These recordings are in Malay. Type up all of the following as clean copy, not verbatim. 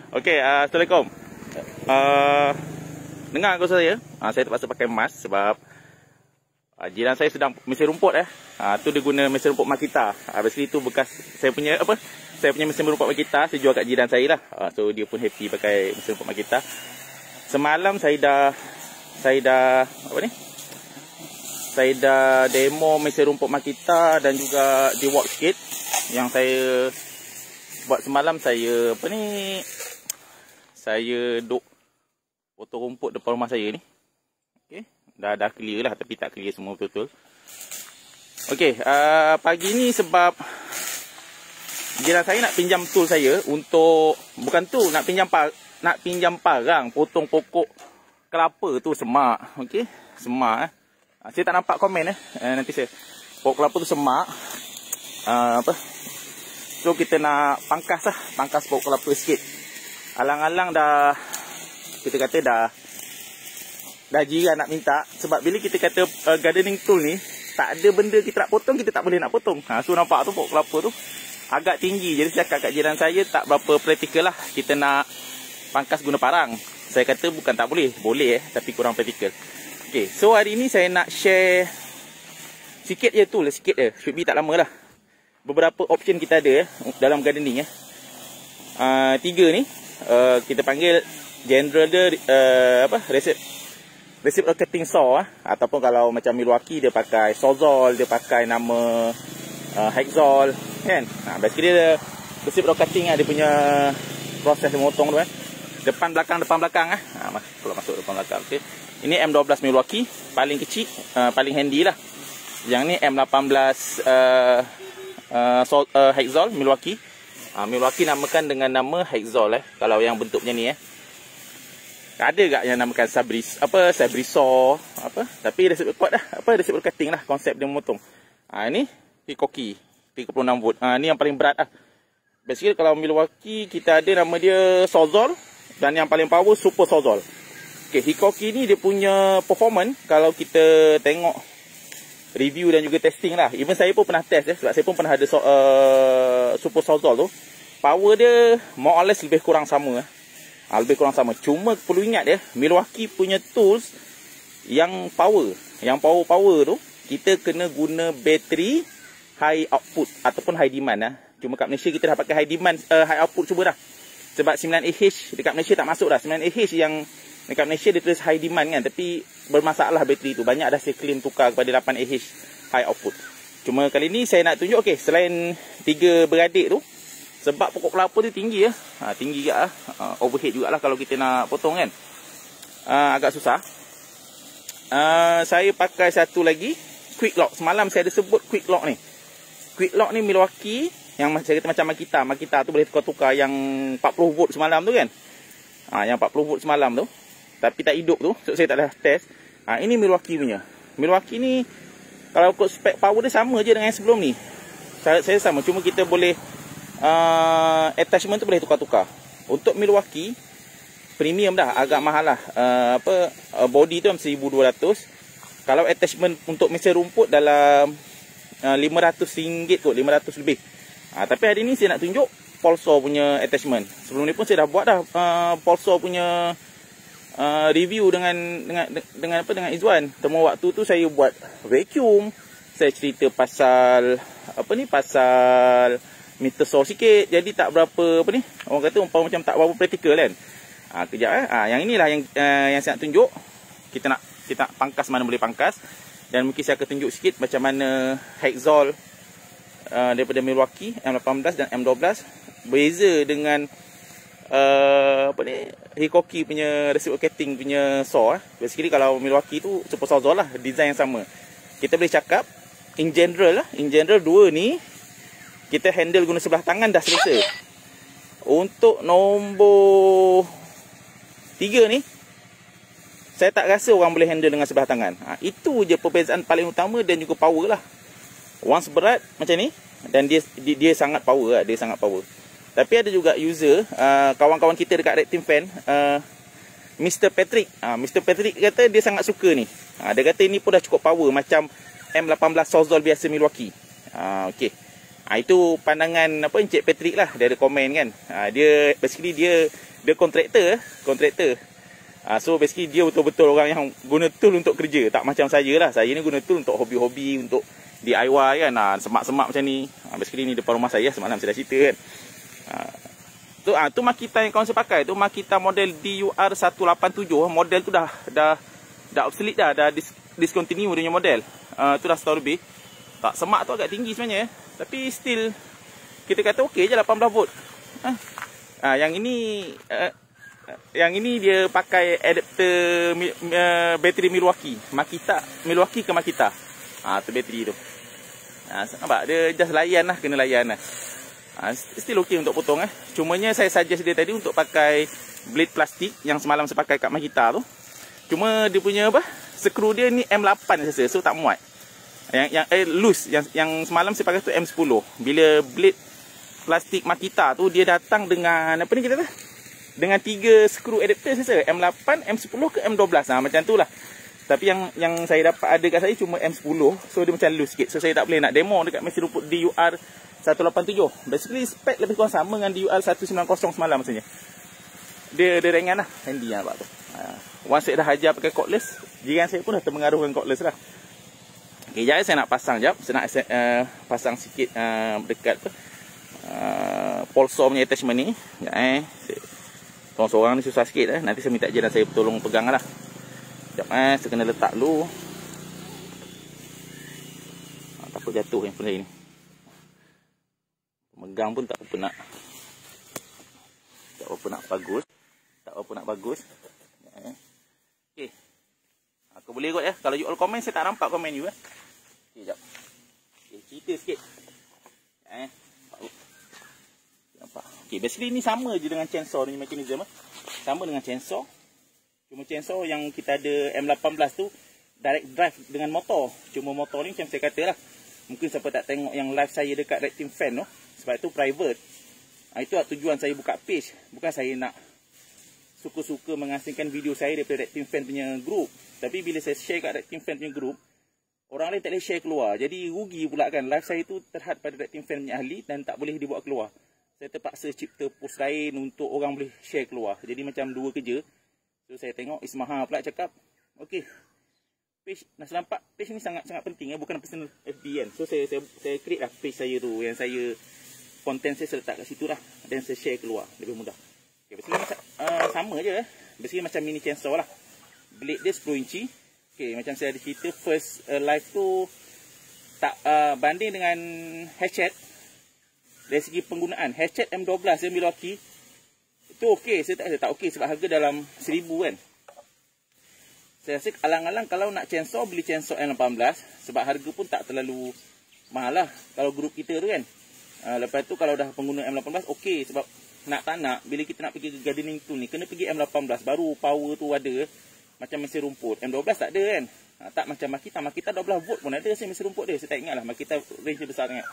Okey, Assalamualaikum. Dengar aku saya. Saya terpaksa pakai mask sebab jiran saya sedang mesin rumput tu dia guna mesin rumput Makita. Basically tu bekas saya punya saya punya mesin rumput Makita, saya jual kat jiran saya lah. So dia pun happy pakai mesin rumput Makita. Semalam saya dah demo mesin rumput Makita dan juga di work sikit. Yang saya buat semalam, saya duk potong rumput depan rumah saya ni. Okey, dah clear lah, tapi tak clear semua betul-betul. Okey, pagi ni sebab jiran saya nak pinjam tool saya untuk, bukan tool, nak pinjam parang potong pokok kelapa tu, semak. Okey, semak saya tak nampak komen nanti saya. Pokok kelapa tu semak. So kita nak pangkas pokok kelapa sikit. Alang-alang dah, kita kata dah jiran nak minta. Sebab bila kita kata gardening tool ni, tak ada benda kita nak potong, kita tak boleh nak potong. So nampak tu pokok kelapa tu agak tinggi. Jadi saya cakap kat jiran saya, tak berapa praktikal lah kita nak pangkas guna parang. Saya kata bukan tak boleh, boleh tapi kurang praktikal. Okay, so hari ni saya nak share sikit je tool, sikit je. Should be tak lama lah. Beberapa option kita ada dalam gardening. 3 ni. Kita panggil general dia reciprocal cutting saw ataupun kalau macam Milwaukee dia pakai Sawzall, dia pakai nama Hacksaw kan. Basically dia reciprocal cutting dia punya proses memotong tu depan belakang kalau masuk depan belakang. Okey, ini M12 Milwaukee, paling kecil, paling handy lah. Yang ni M18 Hacksaw Milwaukee. Milwaukee namakan dengan nama Hacksaw kalau yang bentuknya ni Ada tak yang namakan Sabri saw tapi reciprocal cutting lah konsep dia memotong. Ini Hikoki 36 volt. Ni yang paling berat Basically kalau Milwaukee kita ada nama dia Sawzall dan yang paling power Super Sawzall. Okay, Hikoki ni dia punya performance kalau kita tengok review dan juga testing lah. Even saya pun pernah test sebab saya pun pernah ada Super Sawzall tu. Power dia more or less lebih kurang sama lebih kurang sama. Cuma perlu ingat Milwaukee punya tools yang power tu kita kena guna bateri high output ataupun high demand Cuma kat Malaysia kita dah pakai high output cuba dah. Sebab 9AH dekat Malaysia tak masuk dah. 9AH yang dekat Malaysia dia tulis high demand kan, tapi bermasalah bateri tu. Banyak dah saya claim tukar kepada 8AH high output. Cuma kali ni saya nak tunjuk selain 3 beradik tu, sebab pokok kelapa tu tinggi tinggi juga overhead jugalah kalau kita nak potong kan. Agak susah. Saya pakai satu lagi quick lock. Semalam saya ada sebut quick lock ni. Quick lock ni Milwaukee yang saya kata macam Makita tu boleh tukar-tukar yang 40 volt semalam tu kan. Yang 40 volt semalam tu tapi tak hidup tu, so saya tak dah test. Ini Milwaukee punya. Milwaukee ni kalau ikut spek power dia sama je dengan yang sebelum ni. Syarat saya sama, cuma kita boleh attachment tu boleh tukar-tukar. Untuk Milwaukee premium dah, agak mahal lah. Body tu RM1,200. Kalau attachment untuk mesin rumput dalam RM500 kot, 500 lebih. Tapi hari ni saya nak tunjuk Pulsar punya attachment. Sebelum ni pun saya dah buat dah Pulsar punya review dengan Izwan. Temu waktu tu saya buat vacuum. Saya cerita pasal pasal meter saw sikit. Jadi tak berapa orang kata umpama macam tak berapa praktikal kan. Kejap yang inilah yang saya nak tunjuk. Kita nak pangkas mana boleh pangkas. Dan mungkin saya akan tunjuk sikit macam mana Hacksaw daripada Milwaukee M18 dan M12 beza dengan Hikoki punya reciprocal cutting punya saw. Basically kalau Milwaukee tu Super Sawzall lah, design yang sama. Kita boleh cakap in general 2 ni kita handle guna sebelah tangan dah selesa. Untuk nombor 3 ni saya tak rasa orang boleh handle dengan sebelah tangan. Itu je perbezaan paling utama dan juga power lah. Once berat macam ni dan dia sangat power dia sangat power. Tapi ada juga user kawan-kawan kita dekat Red Team Fan, Mr. Patrick. Mr. Patrick kata dia sangat suka ni. Dia kata ini pun dah cukup power macam M18 Sawzall biasa Milwaukee. Okey. Itu pandangan apa Encik Patrick lah, dia ada komen kan. Dia basically dia kontraktor. So basically dia betul-betul orang yang guna tool untuk kerja, tak macam saya lah. Saya ni guna tool untuk hobi-hobi, untuk DIY kan. Semak-semak macam ni. Basically ni depan rumah saya, semalam saya dah cerita kan. Tu Makita yang kawan saya pakai tu, Makita model DUR 187. Model tu dah obsolete dah discontinue dia punya model. Tu dah setahun lebih. Tak, semak tu agak tinggi sebenarnya, tapi still kita kata okey je 18 volt. Yang ini dia pakai adapter bateri Milwaukee. Milwaukee ke Makita. Tu bateri tu. Nampak dia just layan lah, kena layan lah. Still okey untuk potong Cumanya saya suggest dia tadi untuk pakai blade plastik yang semalam saya pakai kat Makita tu. Cuma dia punya skru dia ni M8 saya rasa, so tak muat. Yang loose yang semalam saya pakai tu M10. Bila blade plastik Makita tu dia datang dengan apa ni kita tu? Dengan 3 skru adapter saya rasa, M8, M10 ke M12. Macam tu lah. Tapi yang saya dapat ada kat saya cuma M10, so dia macam loose sikit. So saya tak boleh nak demo dekat mesin rumput DUR 187. Basically spek lebih kurang sama dengan DUR 190 semalam maksudnya. Dia ringan lah, handy lah nampak tu. Once saya dah ajar pakai cordless, jiran saya pun dah termengaruhkan cordless lah. Okay, jap saya nak pasang jap. Saya nak pasang sikit dekat polso punya attachment ni. Seorang-seorang ni susah sikit Nanti saya minta jiran saya tolong pegang lah. Sekejap saya kena letak dulu. Takut jatuh yang benda ni. Megang pun tak apa nak. Tak apa nak bagus. Okey. Kau boleh kot kalau you all komen saya tak nampak komen you Okey, jap. Cerita sikit. Nampak. Okey, basically ni sama je dengan chainsaw ni mekanisme. Sama dengan chainsaw. Cuma chainsaw yang kita ada M18 tu direct drive dengan motor. Cuma motor ni macam saya kata lah. Mungkin siapa tak tengok yang live saya dekat Red Team Fan tu. Sebab itu private. Itu lah tujuan saya buka page. Bukan saya nak suka-suka mengasingkan video saya daripada Red Team Fan punya group. Tapi bila saya share kat Red Team Fan punya group, orang lain tak boleh share keluar. Jadi rugi pula kan. Live saya tu terhad pada Red Team Fan punya ahli dan tak boleh dibuat keluar. Saya terpaksa cipta post lain untuk orang boleh share keluar. Jadi macam dua kerja. So saya tengok Ismaha pula cakap, okey, page nasi nampak page ni sangat-sangat penting bukan personal FB kan. So saya create lah page saya tu, yang saya konten saya letak kat situ lah dan saya share keluar lebih mudah. Okay, basically sama je basically macam mini chainsaw lah. Blade dia 10 inci. Okay, macam saya ada cerita first live tu tak banding dengan hatchet. Dari segi penggunaan hatchet M12 dia Milwaukee itu okey, saya tak okey sebab harga dalam 1000 kan. Saya rasa alang-alang kalau nak chainsaw beli chainsaw M18 sebab harga pun tak terlalu mahal lah kalau grup kita tu kan. Lepas tu kalau dah pengguna M18 okey sebab nak tak nak bila kita nak pergi ke gardening tu ni kena pergi M18 baru power tu ada macam mesin rumput. M12 tak ada kan. Tak macam Makita 12 volt pun ada mesin rumput dia. Saya tak ingat lah Makita range besar sangat.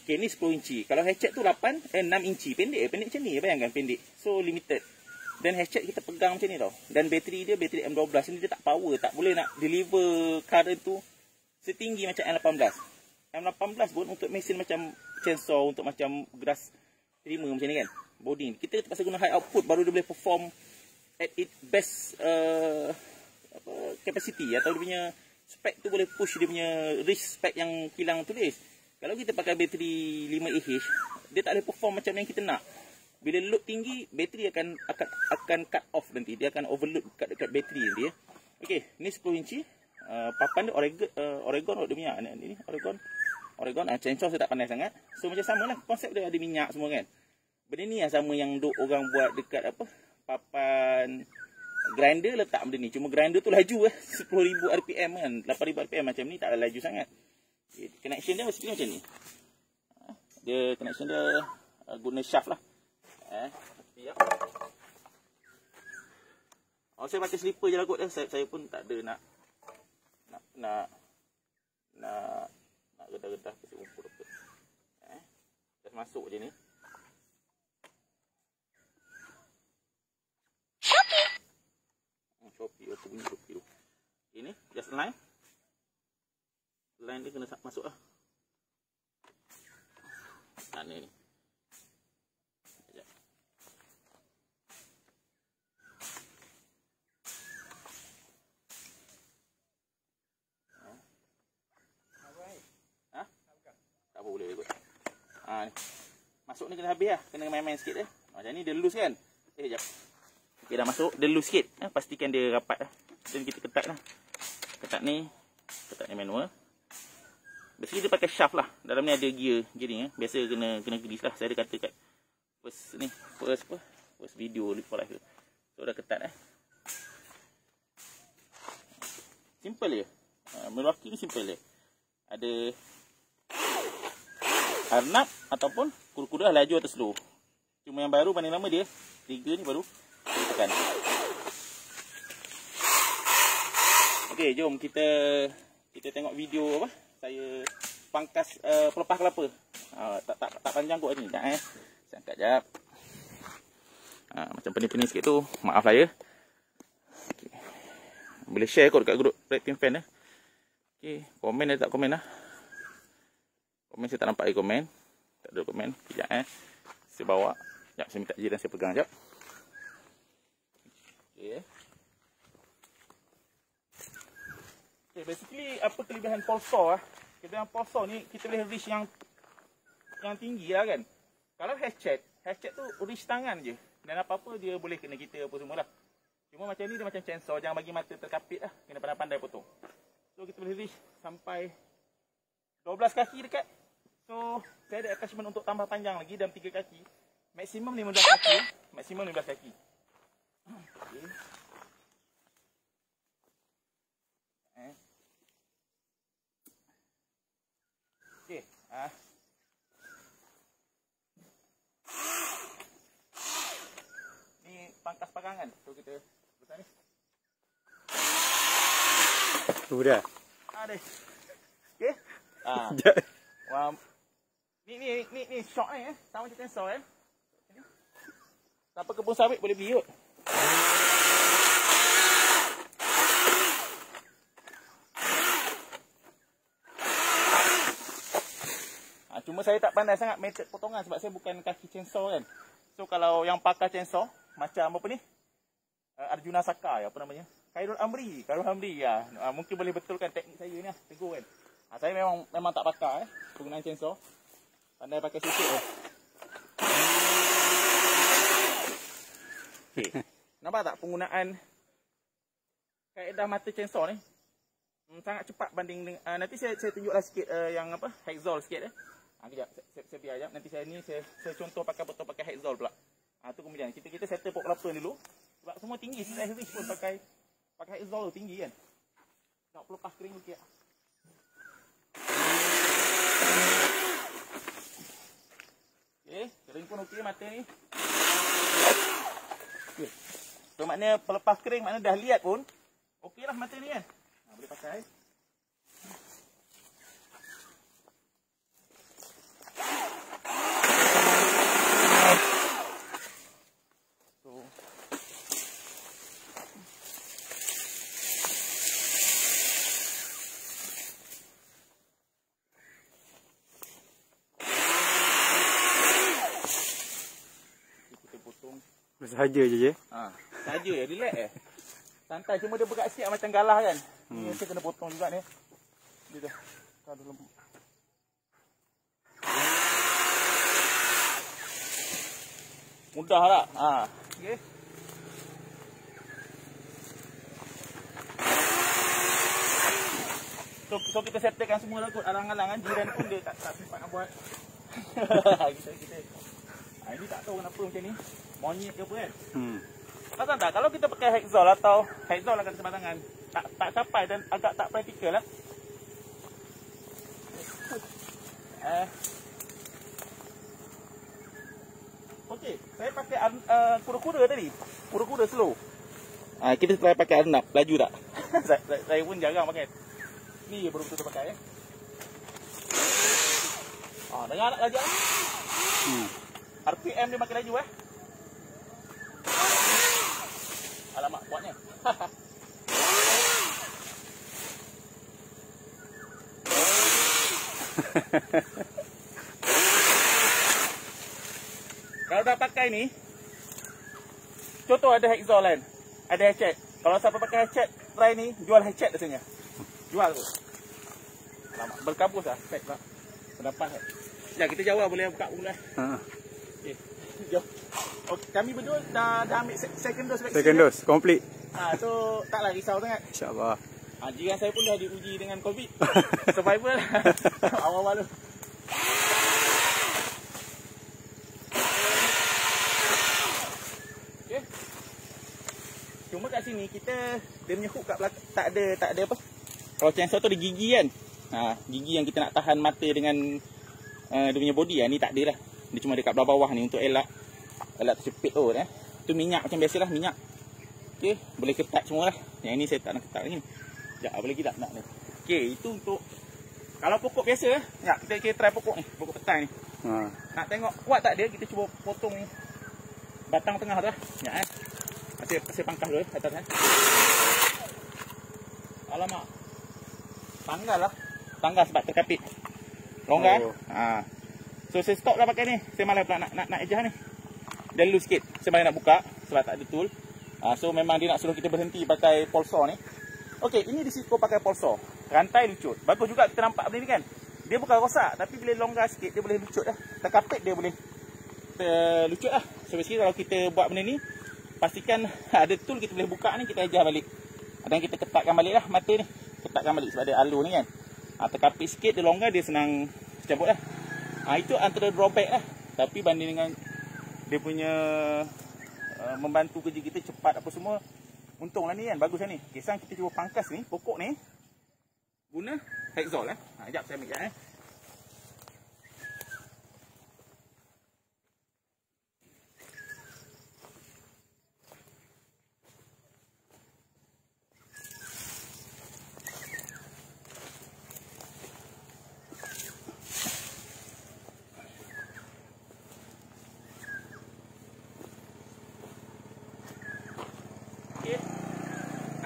Okay, ni 10 inci. Kalau hatchet tu 6 inci. Pendek macam ni. Bayangkan pendek. So limited. Dan hatchet kita pegang macam ni tau. Dan bateri dia bateri M12 ni dia tak power. Tak boleh nak deliver current tu setinggi macam M18. M18 pun untuk mesin macam chainsaw, untuk macam grass trimmer macam ni kan. Body ni. Kita terpaksa guna high output baru dia boleh perform at its best capacity. Atau dia punya spec tu boleh push dia punya reach spec yang kilang tulis. Kalau kita pakai bateri 5Ah, dia tak boleh perform macam yang kita nak. Bila load tinggi, bateri akan cut off nanti. Dia akan overload dekat bateri nanti. Okey, ni 10 inci. Papan dia Oregon dia punya. Ini Oregon. Chainsaw saya tak pandai sangat. So macam sama lah. Konsep dia ada minyak semua kan. Benda ni yang sama yang orang buat dekat papan grinder letak benda ni. Cuma grinder tu laju 10,000 RPM kan. 8,000 RPM macam ni tak ada laju sangat. Connection dia mesti macam ni. Dia connection dia guna shaft lah. Saya pakai slipper je lah kot. Saya pun tak ada nak gedah-gedah kasi rumput apa. Just masuk je ni. Shopee tu bunyi Shopee tu. Ini just line. Line dia kena masuk lah. Ni. Sekejap. Ha? Tak boleh ikut. Ni. Masuk ni kena habis lah. Kena main-main sikit dah. Macam ni dia loose kan? Sekejap. Okey, dah masuk. Dia loose sikit. Pastikan dia rapat lah. Dan kita ketat lah. Ketat ni manual. Basically dia pakai shaft lah. Dalam ni ada gear ni. Biasa kena grease lah. Saya ada kata kat first video for life tu. So dah ketat simple je. Milwaukee ni simple je. Ada arnab ataupun kuda-kuda laju atau slow. Cuma yang baru paling lama dia trigger ni baru tekan. Okey, jom kita tengok video apa? Saya pangkas pelepah kelapa. Tak panjang kot ni. Sekejap Saya angkat jap. Macam pening-pening sikit tu, maaf lah ya. Okay. Boleh share kot dekat grup Red Team Fan . Okey, komen ada tak komen lah. Komen saya tak nampak komen. Tak ada komen. Sekejap saya bawa. Sekejap saya minta jiran saya pegang sekejap. Okey. Okay, basically apa kelebihan pulsar kelebihan pulsar ni kita boleh reach yang tinggi lah kan. Kalau hatchet tu reach tangan je. Dan apa-apa dia boleh kena kita apa semua lah. Cuma macam ni dia macam chainsaw, jangan bagi mata terkapit lah. Kena pandai-pandai potong. So kita boleh reach sampai 12 kaki dekat. So saya ada attachment untuk tambah panjang lagi dalam 3 kaki. Maksimum 15 kaki Maksimum 15 kaki. Okay. Okey. Ni pangkas pagangan. So kita besar ni. Sudah. Ada. Okey. Ni shot ni sama macam tensor Siapa kebun sawit boleh beli kot. Cuma saya tak pandai sangat method potongan sebab saya bukan kaki chainsaw kan. So kalau yang pakar chainsaw macam apa ni? Arjuna Saka apa namanya? Khairul Amri ya. Mungkin boleh betulkan teknik saya ni lah, tegur kan. Saya memang tak pakar penggunaan chainsaw. Pandai pakai sisik Okey. Nampak tak penggunaan kaedah mata chainsaw ni? Sangat cepat banding dengan nanti saya tunjuklah sikit yang apa? Hacksaw sikit Kejap, saya biar jap. Nanti saya contoh pakai hacksaw pula. Tu kemudian kita settle pokok kelapa dulu. Sebab semua tinggi, saya reach pun pakai hacksaw tu tinggi kan. Nak pelepah kering okey. Okey, kering pun okey mata ni. Okey. So maknanya pelepah kering maknanya dah lihat pun okeylah mata ni kan. Boleh pakai. Sahaja je. Sahaja relax santai, cuma dia bergerak siap macam galah kan. Ni saya kena potong juga ni. Dia dah lembut. Mudah tak? Okey. So kita settlekan semua lah kot. Alang-alang kan jiran pun dia tak sempat nak buat. kita ini tak tahu kenapa macam ni. Monyet ke apa kan? Tak, kalau kita pakai hacksaw atau hacksaw lah kata sembarangan, tak capai dan agak tak praktikal lah. Okey, saya pakai kuda-kuda tadi. Kuda-kuda slow. Kita try pakai arnab, laju tak? saya pun jarang pakai. Ni je betul-betul pakai dengar tak laju? RPM dia makin laju Alamak kuatnya. Kalau dah pakai ni, contoh ada Hexol kan, ada hatchet. Kalau siapa pakai hatchet try ni, jual hatchet rasanya. Jual tu. Lama berkabus lah, set lah. Pendapat. Ya, kita jawab boleh buka pula. Okey. Jom. Okay, kami berdua dah ambil second dose vaksin. Second dose, complete. So taklah risau sangat. InsyaAllah. Jiran saya pun dah diuji dengan COVID. Survival lah. Awal-awal tu. Okay. Cuma kat sini kita dia punya hook kat belakang tak ada apa. Kalau chainsaw tu ada gigi kan. Gigi yang kita nak tahan mata dengan dia punya body ni tak ada lah. Dia cuma dekat bawah ni untuk elak tercepit tu Tu minyak macam biasalah minyak. Okey, boleh ketat semua lah. Yang ni saya tak nak ketat lagi ni. Sekejap, apa lagi tak nak ni. Okey, itu untuk kalau pokok biasa ya, kita try pokok ni, pokok petai ni. Nak tengok kuat tak dia, kita cuba potong ni batang tengah tu lah. Ya Saya pangkas dulu atas Alamak. Tanggal lah. Tanggal sebab terkapit. Longgar. So saya stop lah pakai ni. Saya malas pula nak ejah ni. Dia loose sikit. Saya malas nak buka sebab tak ada tool. So memang dia nak suruh kita berhenti pakai polsaw ni. Okey, ini risiko pakai polsaw. Rantai lucut. Bagus juga kita nampak benda ni kan. Dia bukan rosak, tapi bila longgar sikit dia boleh lucut dah. Terkapit dia boleh lucut lah. So basically kalau kita buat benda ni, pastikan ada tool kita boleh buka ni, kita ejah balik. Dan kita ketatkan balik lah mata ni. Ketatkan balik sebab ada alur ni kan. Terkapit sikit dia longgar, dia senang cabut lah. Itu antara drawback lah. Tapi banding dengan dia punya membantu kerja kita cepat apa semua, untunglah ni kan, bagus lah ni. Okay, sekarang kita cuba pangkas ni, pokok ni guna Hexol sekejap saya ambil sekejap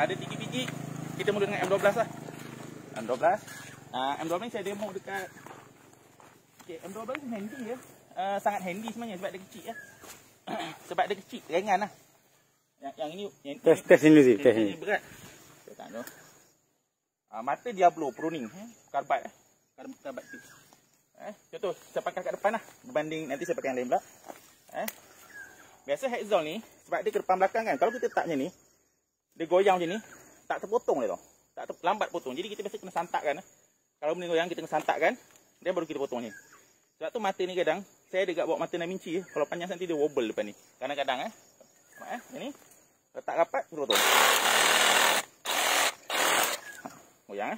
Ada 3 biji. Kita mula dengan M12 lah. M12. M12 ni saya demo dekat. Okay, M12 ni handy ya. Sangat handy sebenarnya sebab dia kecil ya. Sebab dia kecil, ringan lah. Yang ini test ini sih, test ini. Berat. Tekan tu. Mata Diablo pruning, karbide karbide tu. Contoh saya pakai kat depan lah berbanding nanti saya pakai yang lain pula. Biasa Hexol ni sebab dia ke depan belakang kan. Kalau kita letaknya ni, dia goyang macam ni, tak terpotong dia tau. Tak lambat potong. Jadi kita biasa kena santakkan. Kalau benda goyang kita kena santakkan, dia baru kita potong ni. Sebab tu mata ni kadang saya ada dekat bawa mata Da Vinci. Kalau panjang nanti dia wobble depan ni. Kadang-kadang ini letak rapat terus potong. Goyang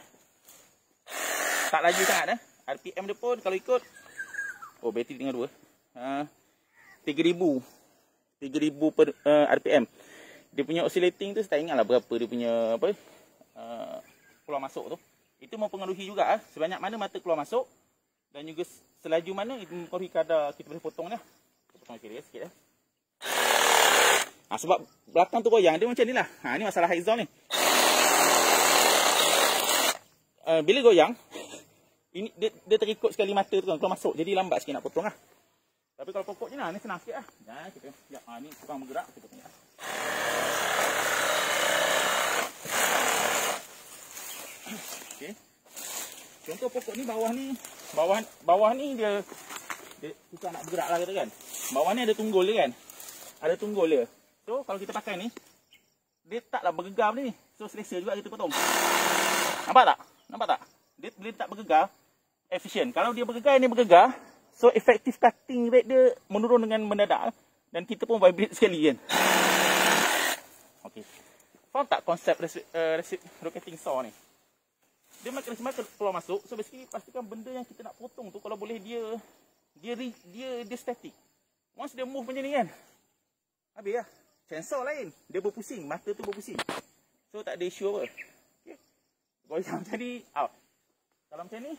tak laju sangat RPM dia pun kalau ikut bateri tinggal 2. 3000 per RPM. Dia punya oscillating tu saya tak ingat lah berapa dia punya keluar masuk tu. Itu mempengaruhi juga sebanyak mana mata keluar masuk dan juga selaju mana itu mempengaruhi kadar kita boleh potong dah. Kita potong sikit sebab belakang tu goyang dia macam ni lah. Ni masalah Hexol ni. Bila goyang ini dia terikut sekali mata tu kan keluar masuk, jadi lambat sikit nak potong lah. Tapi kalau pokok je ni senang sikit lah. Kita ni tukang bergerak kita potong. Okay. Contoh pokok ni bawah ni dia susah nak bergerak lah kata kan. Bawah ni ada tunggul dia kan. Ada tunggul dia. So kalau kita pakai ni, dia taklah bergegar ni. So selesa juga kita potong. Nampak tak? Dia tak bergegar, efisien. Kalau dia bergegar, ni bergegar, so effective cutting rate dia menurun dengan mendadak. Dan kita pun vibrate sekali kan. Okay. Faham tak konsep rotating saw ni? Dia makin keluar masuk. So basically pastikan benda yang kita nak potong tu kalau boleh dia static. Once dia move macam ni kan, habis lah. Chainsaw lain, dia berpusing, mata tu berpusing. So tak ada isu apa. Okay. Goyang macam ni, out. Kalau macam ni,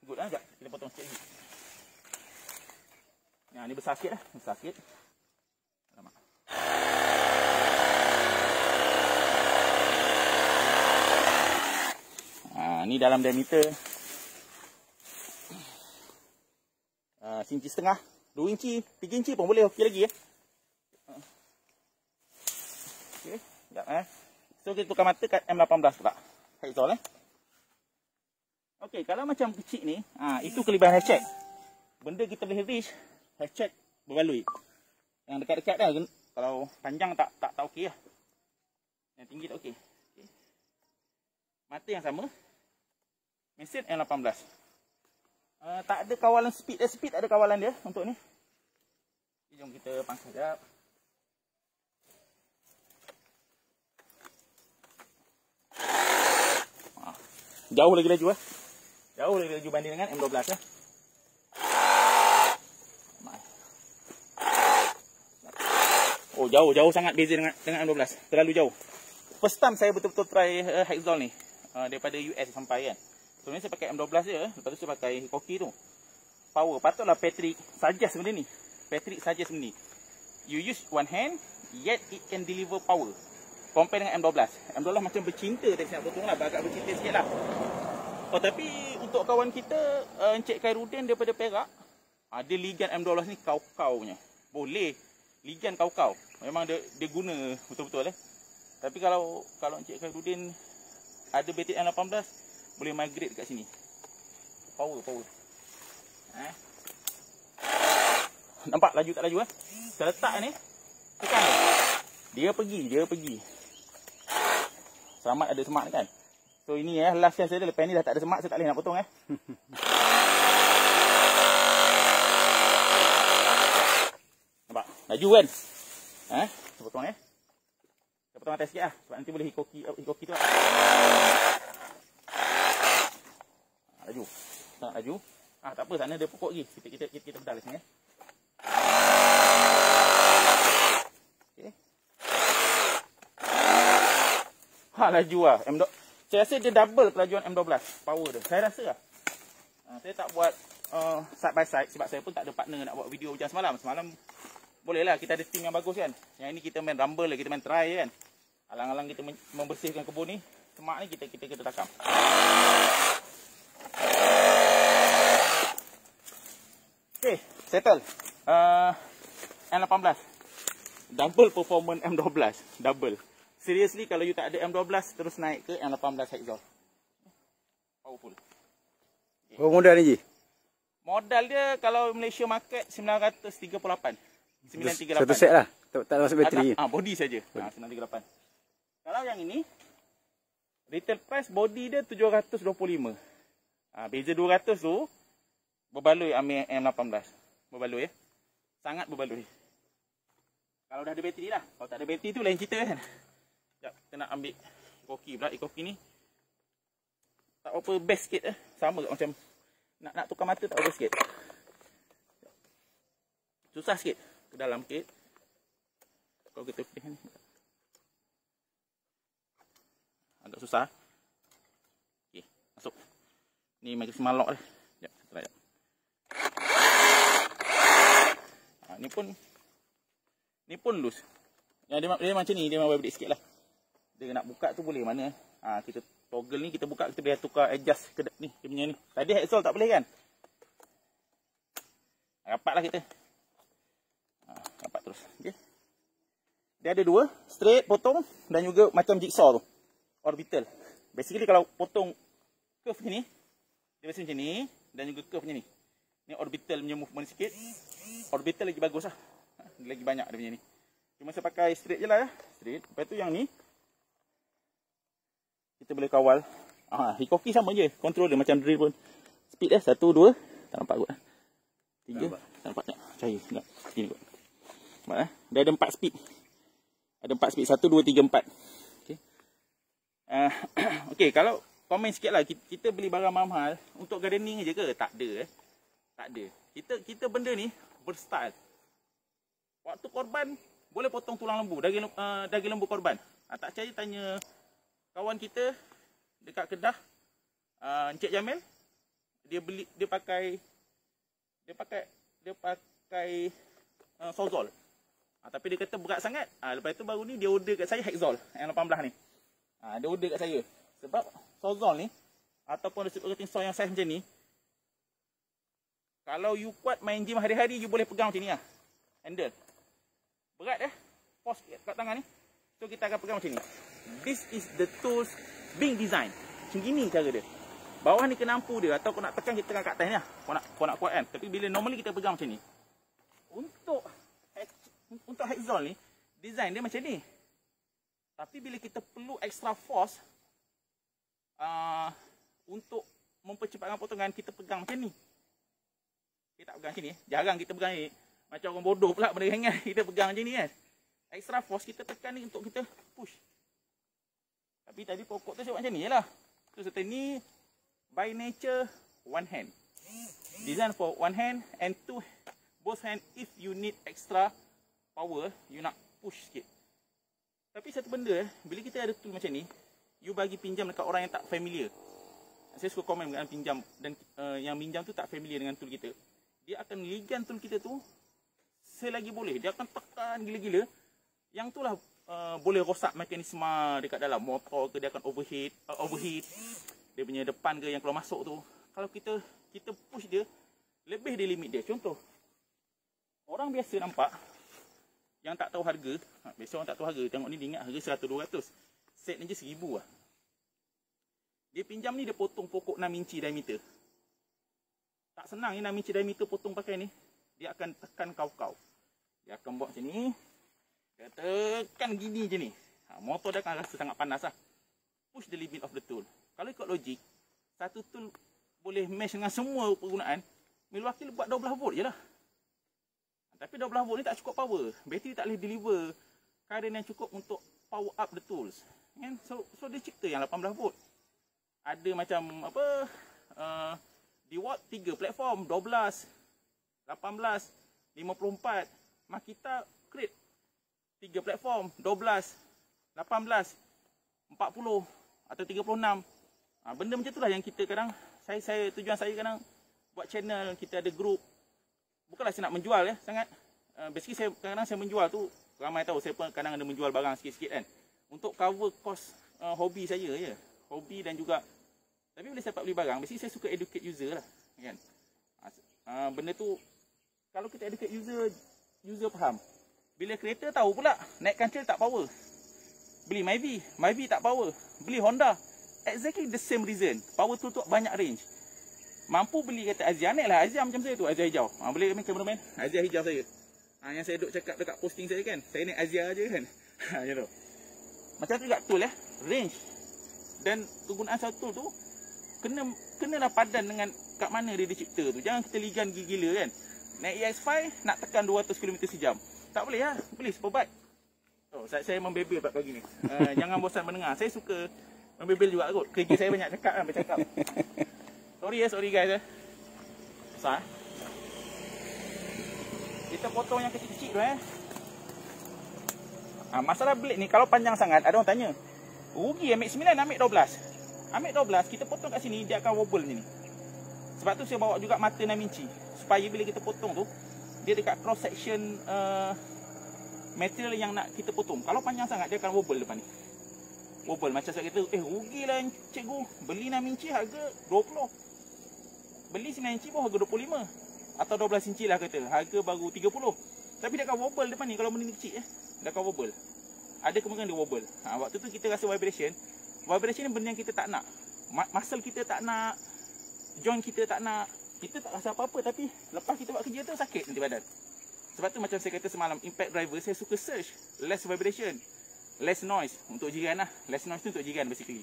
good lah. Sekejap, kita potong sikit lagi. Ni besar sikit lah, besar sikit. Alamak. Ni dalam diameter 1,5 inci. 2 inci, 3 inci pun boleh okey lagi ya. Okey, sekejap So kita tukar mata kat M18 pula. Hexol Okey, kalau macam kecil ni, itu kelebihan hatchet. Benda kita boleh reach, hatchet berbaloi. Yang dekat-dekat dah, kalau panjang tak okey lah. Yang tinggi tak okey. Okay. Mata yang sama. Mesin M18. Tak ada kawalan speed. Speed tak ada kawalan dia untuk ni. Jom kita pangkas sekejap. Jauh lagi laju Jauh lagi laju banding dengan M12 Oh, jauh sangat beza dengan M12. Terlalu jauh. First time saya betul-betul try Hexol ni. Daripada US sampai kan. Sebenarnya saya pakai M12 je. Lepas tu saya pakai Hikoki tu. Power. Patutlah Patrick suggest benda ni. Patrick suggest benda ni. You use one hand, yet it can deliver power. Compare dengan M12. M12 macam bercinta. Saya nak potong lah. Agak bercinta sikit lah. Oh, tapi untuk kawan kita, Encik Khairuddin daripada Perak. Dia ligan M12 ni kau-kau punya. Boleh. Ligan kau-kau. Memang dia guna betul-betul Tapi kalau Encik Khairuddin ada bateri M18, boleh migrate dekat sini. Power. Nampak laju tak laju Saya letak ni. Tekan dia. Dia pergi. Selamat ada semak ni kan. So ini last chance saya. Lepas ni dah tak ada semak, saya tak boleh nak potong Nampak? Laju kan? Saya potong Saya potong atas sikit lah. Sebab nanti boleh hikoki tu Laju. Sangat laju. Tak apa, sana ada pokok lagi. Kita pedal di sini Okay. Laju lah. Saya rasa dia double kelajuan M12. Power dia. Saya rasa lah. Saya tak buat side by side. Sebab saya pun tak ada partner nak buat video macam semalam. Semalam boleh lah. Kita ada team yang bagus kan. Yang ini kita main rumble lah. Kita main try kan. Alang-alang kita membersihkan kebun ni. Semak ni kita takam. Okay. Settle. M18. Double performance M12. Double. Seriously, kalau you tak ada M12, terus naik ke M18 Hexol. Powerful. Okay. Oh, modal ni je? Modal dia, kalau Malaysia market, 938. 938. Satu set lah? Tak masuk bateri? Body saja. 938. Kalau yang ini, retail price body dia 725. Beza 200 tu, berbaloi ambil M18. Berbaloi Sangat berbaloi. Kalau dah ada bateri lah. Kalau tak ada bateri tu lain cerita kan. Sekejap, kita nak ambil Hikoki pula. Hikoki ni tak apa best sikit Sama macam nak tukar mata tak apa sikit. Susah sikit ke dalam sikit. Kalau kita pilih ni agak susah. Okey, masuk. Ni maximal lock dah. Sekejap, kita try. Ni pun loose. Yang dia macam ni, dia memang berbeda sikit lah. Dia nak buka tu boleh mana. Kita toggle ni, kita buka, kita boleh tukar adjust ke ni, dia punya ni. Tadi Hexol tak boleh kan? Rapat lah kita. Rapat terus. Okay. Dia ada dua, straight, potong dan juga macam jigsaw tu. Orbital. Basically kalau potong curve ni, dia biasa macam ni dan juga curve macam ni. Ni orbital punya movement sikit. Orbital lagi bagus lah. Lagi banyak dia punya ni. Cuma saya pakai straight je lah Straight. Lepas tu yang ni kita boleh kawal. Hikoki sama je. Control dia macam drill pun. Speed 1, 2. Tak nampak kot 3. Tak nampak tak? Cahaya. Tengok. Gini kot. Nampak dia ada 4 speed. Ada 4 speed. 1, 2, 3, 4. Okay. Okay, kalau komen sikit lah. Kita beli barang mahal untuk gardening je ke? Tak ada Tak ada. Kita benda ni versatile. Waktu korban boleh potong tulang lembu, daging lembu korban. Tak percaya tanya kawan kita dekat Kedah, Encik Jamil. Dia pakai Sawzall. Tapi dia kata berat sangat. Lepas tu baru ni dia order kat saya Hexol M18 ni. Dia order kat saya. Sebab Sawzall ni ataupun reciprocating saw yang size macam ni, Kalau you kuat main gym hari-hari, you boleh pegang macam ni lah. Handle. Berat Pos kat tangan ni. So kita akan pegang macam ni. This is the tools being designed. Macam gini cara dia. Bawah ni kena ampu dia. Atau kau nak tekan, kita tekan kat atas ni lah. Kau nak kuat kan. Tapi bila normally kita pegang macam ni. Untuk Hacksaw ni, design dia macam ni. Tapi bila kita perlu extra force untuk mempercepatkan potongan, kita pegang macam ni. Kita tak pegang macam ni. Jarang kita pegang ni. Macam orang bodoh pula benda hangat. Kita pegang macam ni kan. Extra force kita tekan ni untuk kita push. Tapi tadi pokok tu sebab macam ni je lah. So serta ni by nature one hand. Design for one hand and both hand if you need extra power, you nak push sikit. Tapi satu benda bila kita ada tool macam ni, you bagi pinjam dekat orang yang tak familiar. Saya suka komen dengan pinjam dan yang pinjam tu tak familiar dengan tool kita. Dia akan ligan tool kita tu selagi boleh. Dia akan tekan gila-gila. Yang tu lah boleh rosak mekanisme dekat dalam motor ke, dia akan overheat. Dia punya depan ke yang kalau masuk tu. Kalau kita push dia lebih dari limit dia. Contoh, orang biasa nampak yang tak tahu harga, biasa orang tak tahu harga, tengok ni dia ingat harga 100-200. Set ni je 1000 lah. Dia pinjam ni, dia potong pokok 6 inci diameter. Tak senang ni 6 inci diameter potong pakai ni. Dia akan tekan kau-kau. Dia akan buat macam ni. Dia tekan gini je ni. Motor dia akan rasa sangat panas lah. Push the limit of the tool. Kalau ikut logik, satu tool boleh mesh dengan semua penggunaan. Milwaukee buat 12 volt je lah. Tapi 12 volt ni tak cukup power. Bateri tak boleh deliver current yang cukup untuk power up the tools. And so dia cipta yang 18 volt. Ada macam apa, di watt 3 platform, 12, 18, 54. Makita create 3 platform, 12, 18, 40 atau 36. Benda macam itulah yang kita kadang, tujuan saya kadang buat channel, kita ada group. Bukanlah saya nak menjual sangat. Basically kadang-kadang saya menjual tu, ramai tahu saya pun kadang ada menjual barang sikit-sikit kan. Untuk cover cost hobi saya je. Hobi dan juga, tapi bila saya dapat beli barang, basically saya suka educate user lah. Kan? Benda tu, kalau kita educate user faham. Bila kereta tahu pula, naik kancil tak power. Beli Myvi tak power. Beli Honda, exactly the same reason. Power tool tu banyak range. Mampu beli kata Azia, naiklah Azia macam saya tu, Azia hijau. Boleh kami cameraman? Azia hijau saya. Yang saya duk cakap dekat posting saya kan, saya naik Azia aja kan. Macam tu. Macam tu juga tool range. Dan kegunaan satu tool tu kenalah padan dengan kat mana dia dicipta tu. Jangan kita ligan gila-gila kan. Naik EX5 nak tekan 200 km sejam. Tak boleh lah. Beli superbike. Saya membebel pagi ni. Jangan bosan mendengar. Saya suka membebel juga kot. Kerja saya banyak cakap kan, bercakap. Sorry guys. Besar. Kita potong yang kecil-kecil tu masalah blade ni kalau panjang sangat, ada orang tanya, rugi ambil 9, ambil 12. Ambil 12, kita potong kat sini, dia akan wobble ni. Sebab tu saya bawa juga mata 6 inci. Supaya bila kita potong tu, dia dekat cross section material yang nak kita potong. Kalau panjang sangat, dia akan wobble depan ni. Wobble macam saya kata, rugilah cikgu, beli 6 inci harga 20. Beli 9 inci pun harga 25. Atau 12 inci lah kata, harga baru 30. Tapi dia akan wobble depan ni, kalau benda ni kecil dia akan wobble. Ada kemungkinan dia wobble. Waktu tu kita rasa vibration. Vibration ni benda yang kita tak nak. Muscle kita tak nak, joint kita tak nak. Kita tak rasa apa-apa, tapi lepas kita buat kerja tu sakit nanti badan. Sebab tu macam saya kata semalam, impact driver saya suka search less vibration, less noise untuk jiran lah. Less noise tu untuk jiran basically.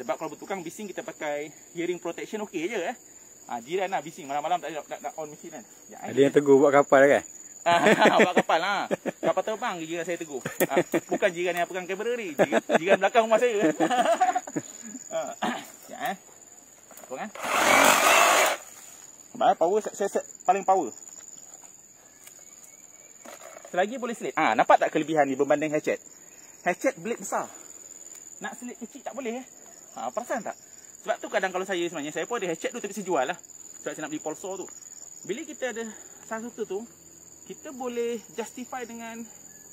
Sebab kalau bertukang bising kita pakai hearing protection okey je jiran lah bising malam-malam tak nak on mesin kan. Ada yang tegur buat kapal kan? Buat kapal lah. Kapal terbang jiran saya tegur. Bukan jiran yang pegang kamera ni, jiran belakang rumah saya. Apa kan? Power saya set paling power. Selagi boleh selit. Nampak tak kelebihan ni berbanding hatchet? Hatchet blade besar. Nak selit kecil tak boleh perasan tak? Sebab tu kadang kalau saya sebenarnya, saya pun ada hatchet tu tapi saya jual lah. Sebab saya nak beli Polso tu. Bila kita ada satu tu, kita boleh justify dengan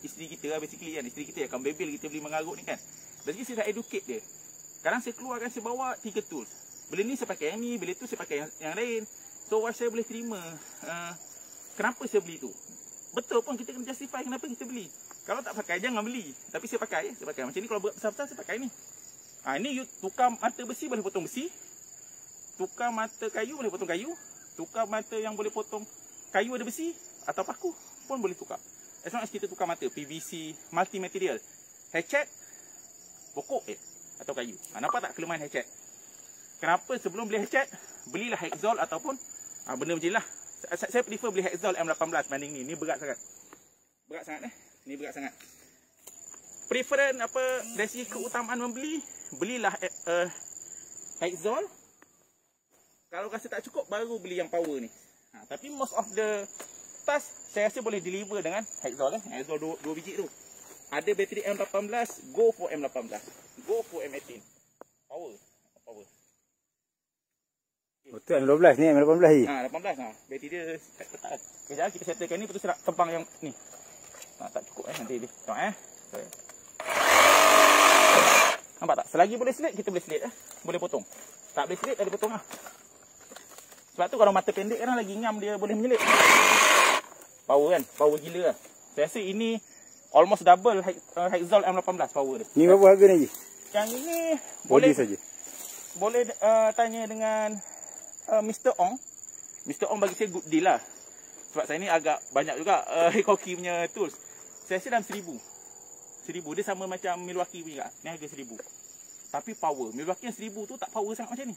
isteri kita lah basically kan. Isteri kita akan bebel kita beli mengarut ni kan. Jadi saya dah educate dia. Sekarang saya keluarkan, saya bawa 3 tools. Bila ni saya pakai yang ni, bila tu saya pakai yang lain. So saya boleh terima kenapa saya beli tu. Betul pun kita kena justify kenapa kita beli. Kalau tak pakai jangan beli. Tapi saya pakai. Macam ni kalau buat besar-besar saya pakai ni. Ni you tukar mata besi boleh potong besi. Tukar mata kayu boleh potong kayu. Tukar mata yang boleh potong kayu ada besi atau paku pun boleh tukar. As long as kita tukar mata PVC multi material. Hatchet pokok atau kayu. Nampak tak kelemahan hatchet? Kenapa sebelum beli hatchet belilah Hexol ataupun benda macam inilah. Saya prefer beli Hexol M18 banding ni. Ni berat sangat. Berat sangat Ni berat sangat. Preference apa dari segi keutamaan membeli, belilah Hexol. Kalau rasa tak cukup baru beli yang power ni. Tapi most of the task saya rasa boleh deliver dengan Hexol Hexol 2 biji tu. Ada bateri M18, go for M18. Go for M18. Power. Betul M12 ni, M18 ni. 18 bateri dia ketat. Kejap kita settlekan ni, lepas tu saya nak tebang yang ni. Tak cukup nanti dia. Tengok Nampak tak? Selagi boleh slit, kita boleh slit Boleh potong. Tak boleh slit, tak boleh potong Sebab tu kalau mata pendek kan lagi ngam dia boleh menyelit. Power kan? Power gila Saya rasa ini almost double Hexol M18 power dia. Ni berapa harga ni? Yang ini boleh saja. Boleh tanya dengan Mr. Ong. Mr. Ong bagi saya good deal lah. Sebab saya ni agak banyak juga Hikoki punya tools. Saya rasa dalam 1000. Dia sama macam Milwaukee punya. Ni harga 1000. Tapi power. Milwaukee yang 1000 tu tak power sangat macam ni.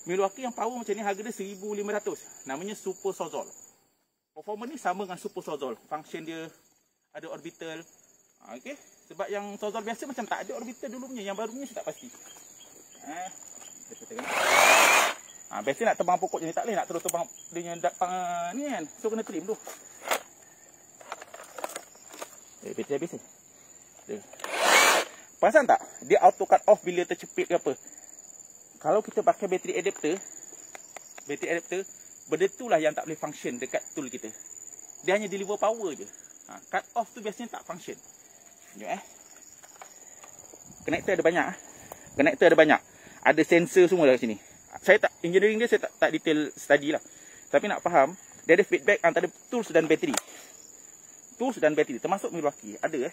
Milwaukee yang power macam ni harga dia 1500. Namanya Super Sawzall. Performance ni sama dengan Super Sawzall. Function dia ada orbital. Okey. Sebab yang Sawzall biasa macam tak ada orbital dulu punya. Yang baru punya saya tak pasti. Biasa nak tebang pokok je ni tak boleh. Nak terus tebang dia ni kan. So kena trim tu. Bateri habis ni. Perasan tak? Dia auto cut off bila tercepit ke apa. Kalau kita pakai bateri adapter, benda tu lah yang tak boleh function dekat tool kita. Dia hanya deliver power je. Cut off tu biasanya tak function. Tengok Connector ada banyak. Ada sensor semua dekat sini. Saya tak, engineering dia saya tak detail study lah. Tapi nak faham, dia ada feedback antara tools dan bateri. Termasuk Milwaukee. Ada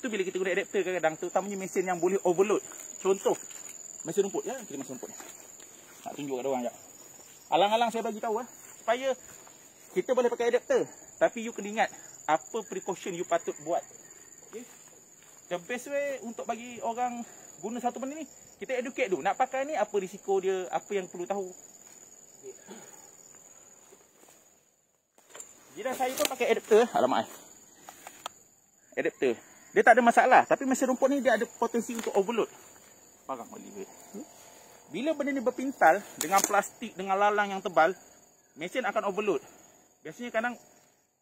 tu bila kita guna adapter kadang-kadang, terutamanya mesin yang boleh overload. Contoh, mesin rumput. Kita mesin rumput. Nak tunjuk kat orang sekejap. Alang-alang saya bagi tahu supaya kita boleh pakai adapter. Tapi you kena ingat, apa precaution you patut buat. Okay? The best way untuk bagi orang guna satu benda ni, kita educate dulu. Nak pakai ni, apa risiko dia, apa yang perlu tahu. Jiran saya pun pakai adapter. Alamak. Adapter. Dia tak ada masalah. Tapi mesin rumput ni dia ada potensi untuk overload. Parang Oliver. Bila benda ni berpintal dengan plastik, dengan lalang yang tebal, mesin akan overload. Biasanya kadang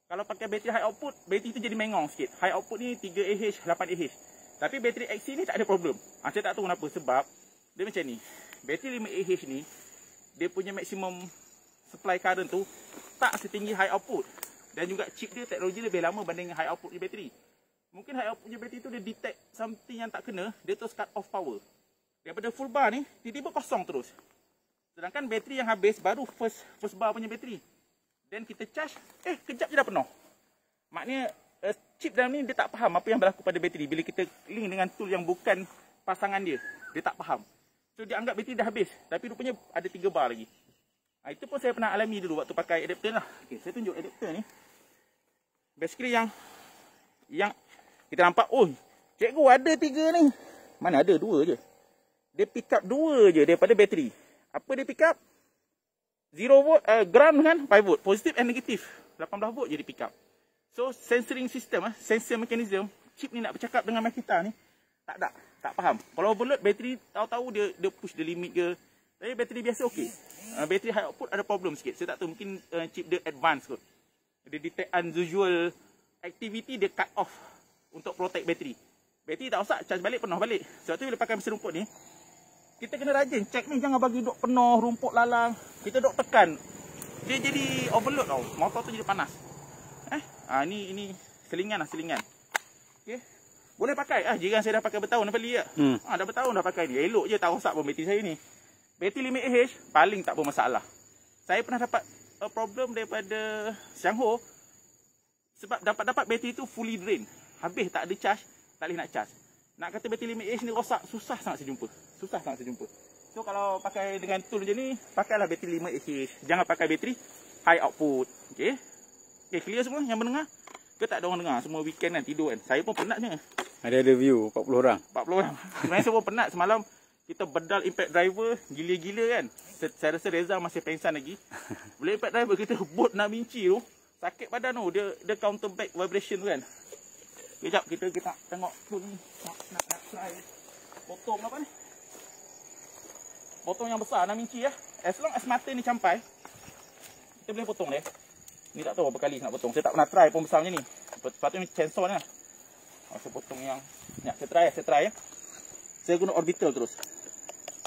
kalau pakai bateri high output, bateri tu jadi mengong sikit. High output ni 3Ah, 8Ah. Tapi bateri XC ni tak ada problem. Saya tak tahu kenapa. Sebab dia macam ni. Bateri 5Ah ni, dia punya maksimum supply current tu tak setinggi high output. Dan juga chip dia teknologi lebih lama banding high output punya bateri. Mungkin high output punya bateri tu dia detect something yang tak kena, dia terus cut off power. Daripada full bar ni, tiba-tiba kosong terus. Sedangkan bateri yang habis baru first bar punya bateri. Dan kita charge, kejap je dah penuh. Maknanya chip dalam ni dia tak faham apa yang berlaku pada bateri. Bila kita link dengan tool yang bukan pasangan dia, dia tak faham. So dia anggap bateri dah habis, tapi rupanya ada 3 bar lagi. Itu pun saya pernah alami dulu waktu pakai adapter lah. Okay, saya tunjuk adapter ni. Basically yang kita nampak, cikgu ada 3 ni. Mana ada 2 je. Dia pick up 2 je daripada bateri. Apa dia pick up? 0 volt, ground dengan 5 volt. Positif and negatif. 18 volt je dia pick up. So sensoring system, sensor mechanism, chip ni nak bercakap dengan Makita ni, tak faham. Kalau overload, bateri tahu-tahu dia push the limit ke. Tapi bateri biasa okey. Bateri high output ada problem sikit. Saya tak tahu, mungkin chip dia advance kot. Dia detect unusual activity, dia cut off untuk protect bateri. Bateri tak usah charge balik, penuh balik. Sebab tu bila pakai mesin rumput ni, kita kena rajin check ni, jangan bagi duk penuh rumput lalang. Kita duk tekan, dia jadi overload tau. Motor tu jadi panas. Ini selingan. Okey. Boleh pakai. Jiran saya dah pakai bertahun dah beli dah bertahun dah pakai ni. Elok je tak rosak pun bateri saya ni. Bateri 5Ah paling tak bermasalah. Saya pernah dapat problem daripada Xiangho. Sebab dapat bateri tu fully drain. Habis tak ada charge, tak boleh nak charge. Nak kata bateri 5Ah ni rosak, susah sangat saya jumpa. So kalau pakai dengan tool macam ni, pakailah bateri 5Ah. Jangan pakai bateri high output. Okey. Okey, clear semua yang mendengar? Ke tak ada orang dengar? Semua weekend kan tidur kan. Saya pun penatnya. Ada view 40 orang. 40 orang. Sebenarnya saya pun penat semalam. Kita bedal impact driver gila-gila kan. Saya rasa Reza masih pengsan lagi. Boleh impact driver kita bot 6 inci tu. Sakit badan tu. Dia counter back vibration tu kan. Sekejap kita tengok tu ni. Nak try potong apa ni. Potong yang besar 6 inci ya. As long as mata ni campai, kita boleh potong dia. Ni tak tahu berapa kali nak potong. Saya tak pernah try pun besar macam ni. Sepatutnya chainsaw ni lah. Saya potong yang ni. Saya try ya. Saya guna orbital terus.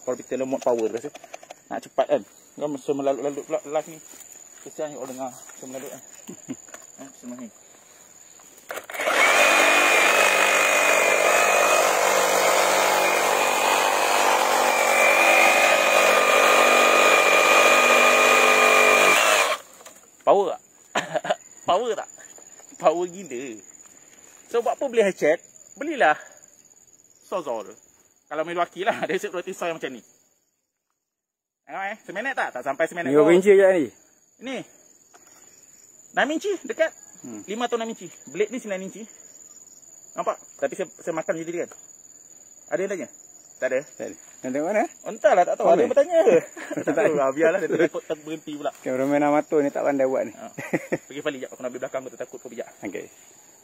Orbital remote power rasa. Nak cepat kan. Kan masa melalut-lalut pula live ni. Kesian you all dengar. Masa melalut kan. Semua ni. Power tak? Power tak? Power gila. So buat apa beli hatchet? Belilah Sawzall. Kalau Milwaukee lah, dia set roti saw yang macam ni. Tengok seminit tak? Tak sampai seminit. Ni berapa inci je ni? Ni 6 inci dekat 5 atau 6 inci. Blade ni 9 inci. Nampak? Tapi saya makan je tadi kan. Ada yang tanya? Tak ada? Tak ada. Yang tengok mana? Entahlah, tak tahu. Ada yang bertanya. Tak tahu. Biarlah, dia takut berhenti pula. Kameraman amatur ni tak pandai buat ni. Pergi Fali jap. Aku nak ambil belakang, aku takut kau bijak. Okay.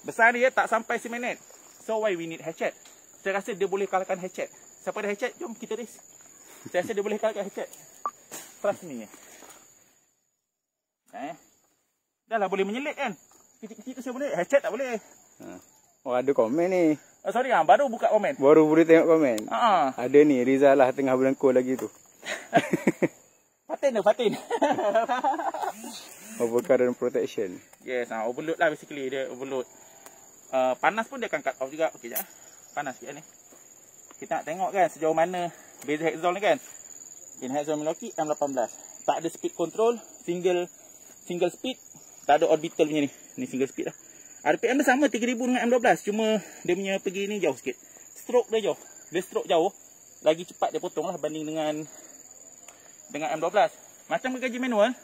Besar dia tak sampai seminit. So why we need hatchet? Saya rasa dia boleh kalahkan hatchet. Siapa ada hatchet? Jom kita race. Saya rasa dia boleh kalahkan hatchet. Trust me. Dah lah boleh menyelit kan? Kecil-kecil tu saya boleh. Hatchet tak boleh. Oh ada komen ni. Sorry baru buka komen. Baru boleh tengok komen. Ada ni Rizal lah tengah berlengkur lagi tu. Fatin. Overcurrent protection. Yes, overload lah basically. Dia overload. Panas pun dia akan cut off juga. Okey sekejap. Panas sikit ni. Kita nak tengok kan sejauh mana beza Hexol ni kan. In Hexol Milwaukee M18. Tak ada speed control. Single speed. Tak ada orbital punya ni. Ni single speed lah. RPM dia sama 3000 dengan M12. Cuma dia punya pergi ni jauh sikit. Stroke dia jauh. Dia stroke jauh. Lagi cepat dia potong lah banding dengan M12. Macam gergaji manual.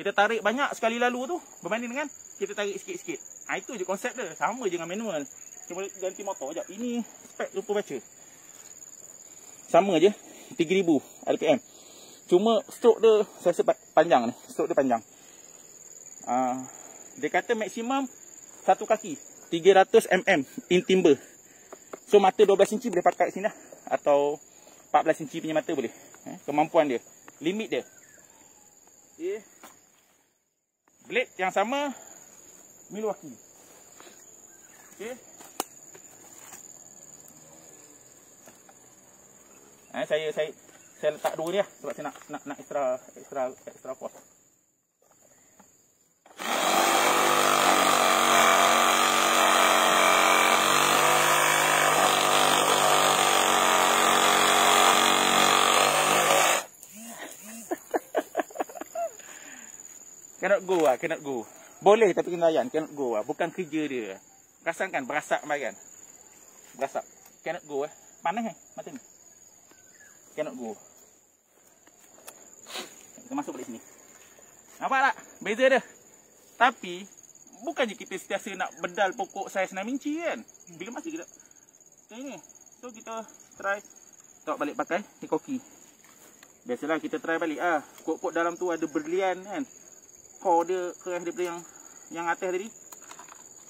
Kita tarik banyak sekali lalu tu. Berbanding dengan kita tarik sikit-sikit. Itu je konsep dia. Sama je dengan manual. Cuma ganti motor sekejap. Ini spek lupa baca. Sama je. 3000 RPM. Cuma stroke dia saya rasa panjang ni. Stroke dia panjang. Dia kata maksimum satu kaki 300 mm in timber. So mata 12 inci boleh pakai kat sini lah. Atau 14 inci punya mata boleh. Kemampuan dia. Limit dia. Okay. Blade yang sama Milwaukee. Okay. Saya letak dua dia sebab saya nak extra force. Cannot go. Boleh tapi kena layan. Cannot go bukan kerja dia. Perasan kan? Berasak kemarin kan? Berasak. Cannot go Panas mata ni. Cannot go. Kita masuk balik sini. Nampak tak? Beza dia. Tapi bukannya kita sentiasa nak bedal pokok saiz 6 inci kan? Bila masa kita ni. So kita try tok balik pakai Hikoki. Biasalah kita try balik Pokok dalam tu ada berlian kan. Core dia keras daripada yang atas tadi.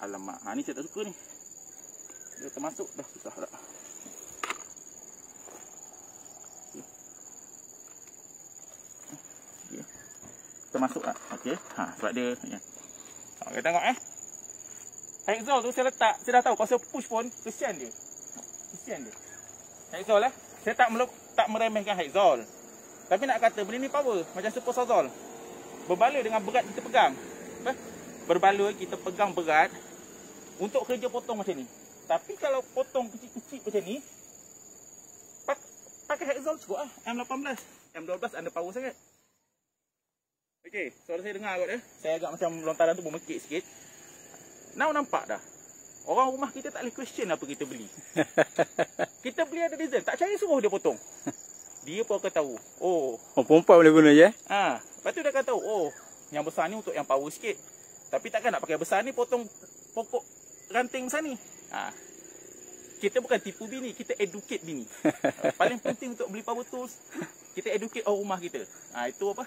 Alamak, ni saya tak suka ni. Dia termasuk dah susah tak. Okay. Termasuk tak? Okey. Sebab dia ya. Kita tengok Hexol tu saya letak, saya dah tahu kalau saya push pun kesian dia. Hexol Saya tak meremehkan Hexol. Tapi nak kata benda ni power macam Super Sawzall. Berbala dengan berat kita pegang. Berbala kita pegang berat untuk kerja potong macam ni. Tapi kalau potong kecil-kecil macam ni, pakai Hexol cukup M18. M12 ada power sangat. Okey, suara saya dengar kot ya. Saya agak macam lontaran tu bermekik sikit. Nampak dah. Orang rumah kita tak boleh question apa kita beli. Kita beli ada diesel, tak percaya suruh dia potong. Dia pun akan tahu. Oh, Perempuan boleh guna je. lepas tu dia akan tahu, oh, yang besar ni untuk yang power sikit. Tapi takkan nak pakai besar ni potong pokok ranting besar ni. Kita bukan tipu bini, kita educate bini. Paling penting untuk beli power tools, kita educate orang rumah kita. Itu apa?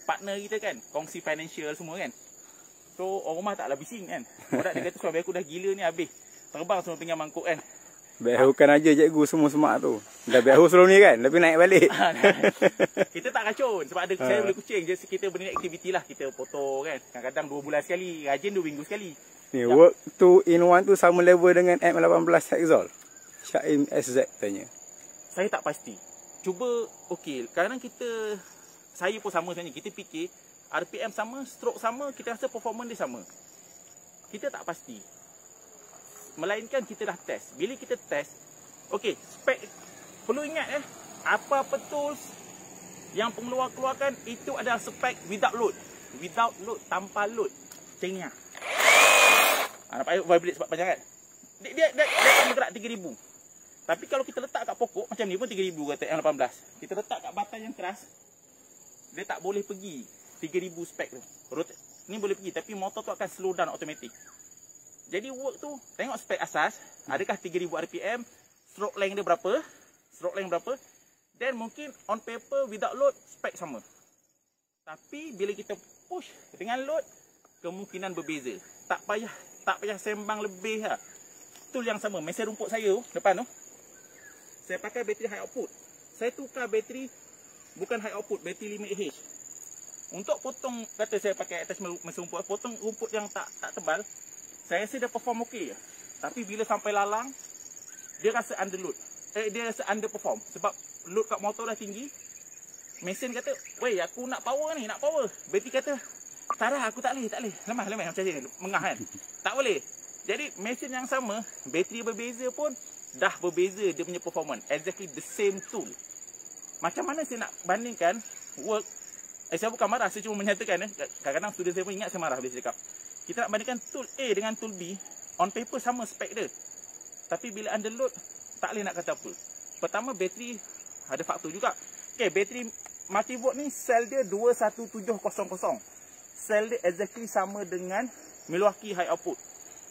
Partner kita kan, kongsi financial semua kan. So orang rumah taklah bising kan. Orang dia kata suami aku dah gila ni habis. Terbang semua pinggan mangkuk kan. Behukan aja cikgu semua semak tu. Dah behu sebelum ni kan, tapi naik balik. Kita tak racun sebab ada saya boleh kucing. Jadi kita benda aktiviti lah, kita foto kan. Kadang-kadang 2 bulan sekali, rajin 2 minggu sekali. Ni work 2-in-1 tu sama level dengan M18 Hexol. Syaim SZ tanya. Saya tak pasti. Cuba okey, kadang kita, saya pun sama sebenarnya, kita fikir RPM sama, stroke sama, kita rasa performance dia sama. Kita tak pasti. Melainkan kita dah test. Bila kita test, okey, spek perlu ingat apa-apa tools yang pengeluar keluarkan itu adalah spek without load. Without load, tanpa load. Macam ni lah. Nampak vibrate sebab panjang kan? Dia akan bergerak 3000. Tapi kalau kita letak kat pokok macam ni pun 3000 kata M18. Kita letak kat batang yang keras, dia tak boleh pergi 3000 spek tu. Ni boleh pergi tapi motor tu akan slow down automatic. Jadi work tu tengok spek asas, adakah 3000 RPM, stroke length dia berapa? Stroke length berapa? Dan mungkin on paper without load spek sama. Tapi bila kita push dengan load, kemungkinan berbeza. Tak payah sembang lebih lah. Tool yang sama, mesin rumput saya tu depan tu, saya pakai bateri high output. Saya tukar bateri bukan high output, bateri 5Ah. Untuk potong, kata saya pakai attachment mesin rumput, potong rumput yang tak tebal, saya rasa dia perform okey. Tapi bila sampai lalang, dia rasa underload. Dia rasa underperform. Sebab load kat motor dah tinggi. Mesin kata, weh aku nak power ni, nak power. Bateri kata, tak dah, aku tak boleh. Lemah macam ni, mengah kan. Tak boleh. Jadi mesin yang sama, bateri berbeza pun dah berbeza dia punya performance. Exactly the same tool. Macam mana saya nak bandingkan work, saya bukan marah, saya cuma menyatakan. Kadang-kadang student saya pun ingat saya marah bila saya cakap. Kita nak bandingkan tool A dengan tool B, on paper sama spek dia. Tapi bila under load, tak boleh nak kata apa. Pertama, bateri ada faktor juga. Okay, bateri multivolt ni, sel dia 21700. Sel dia exactly sama dengan Milwaukee high output.